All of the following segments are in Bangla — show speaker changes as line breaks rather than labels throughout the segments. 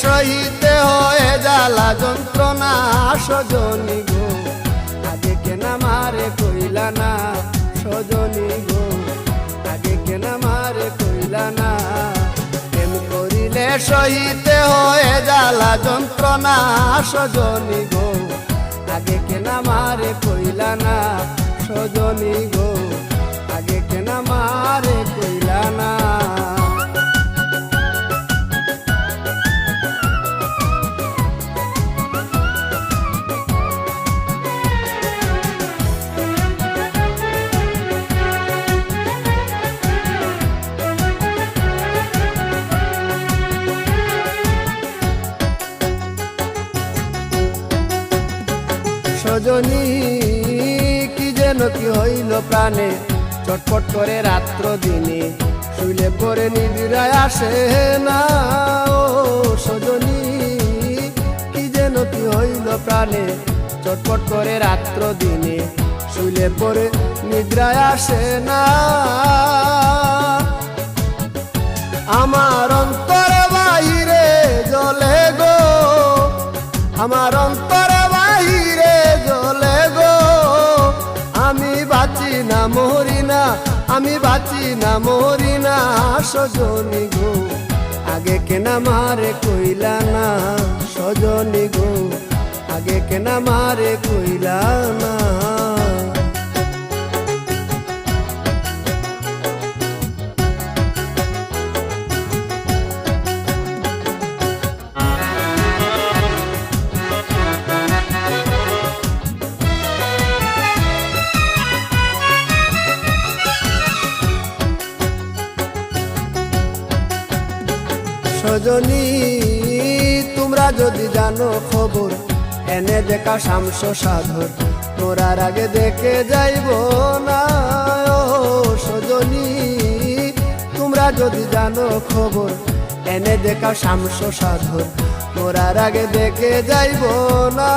সহিতে হয় জ্বালা যন্ত্রণা সজনী গো, আগে কেন আমারে কইলা না সজনী গো, আগে কেন আমারে কইলা না। প্রেম করিলে সহিতে হয় জ্বালা যন্ত্রণা সজনী গো, আগে কেন আমারে কইলা না সজনী গো, আগে কেন আমারে কইলা না। সজনী কি যেন কি হইল প্রাণে, চটপট করে রাত্র দিনে, শুইলে পরে নিবিড়ায় আসে না। ও সজনী কি যেন কি হইল প্রাণে, চটপট করে রাত্র দিনে, শুইলে পরে নিদ্রায় আসে না। আমার অন্তরে বাহিরে জ্বলে গো, আমার অন্তরে বাহিরে জ্বলে গো, আমি বাঁচি না মরি না, আমি বাঁচি না মরি না সজনী গো, আগে কেন আমারে কইলা না সজনী গো, আগে কেন আমারে কইলা না। সজনী তোমরা যদি জানো খবর, এনে দেখা শামস সাধর, মোরার আগে দেখে যাইব না। ও সজনী তোমরা যদি জানো খবর, এনে দেখা শামস সাধর, মোরার আগে দেখে যাইব না।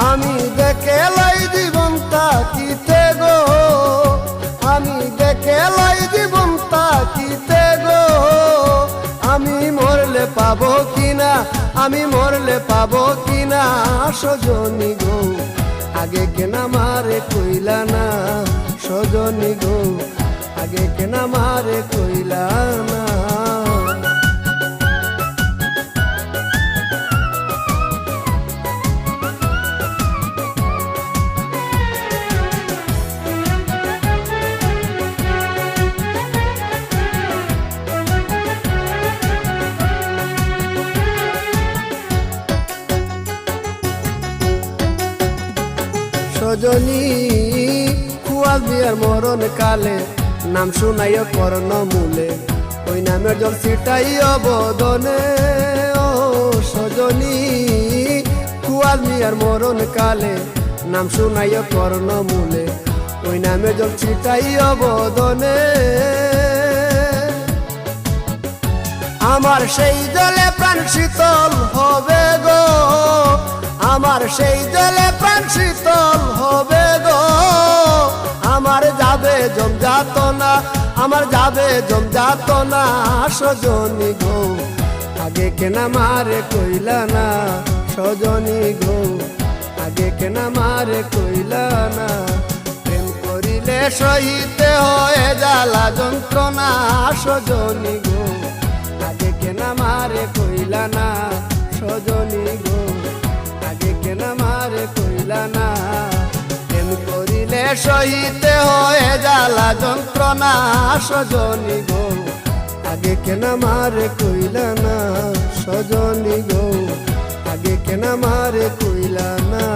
আমি দেখে লাই জীবন তাকিতে গো, আমি দেখে লাই জীবন তাকিতে গো, আমি মরলে পাবো কিনা, আমি মরলে পাবো কিনা সজনী গো, আগে কেন আমারে কইলা না সজনী গো, আগে কেন আমারে কইলা না। সজনী খুয়াল বিয়ার মরণ কালে, নাম শুনাইও কর্ণ মূলে, ওই নামের জল ছিটাইও বদনে। ও সজনী খুয়াল বিয়ার মরণ কালে, নাম শুনাইও কর্ণ মূলে, ওই নামের জল ছিটাইও বদনে। আমার সেই জলে প্রাণ শীতল হবে গো, আমার সেই জলে প্রাণ শীতল হবে গো, আমার যাবে জমযাতনা, আমার যাবে জমযাতনা সজনী গো, আগে কেন আমারে কইলা না সজনী গো, আগে কেন আমারে কইলা না। প্রেম করিলে সহিতে হয় জ্বালা যন্ত্রণা সজনী গো, আগে কেন আমারে কইলা না সজনী গো, আগে কেন আমারে কইলা না। প্রেম করিলে সহিতে হয় জ্বালা যন্ত্রণা সজনী গো, আগে কেন আমারে কইলা না সজনী গো, আগে কেন আমারে কইলা না।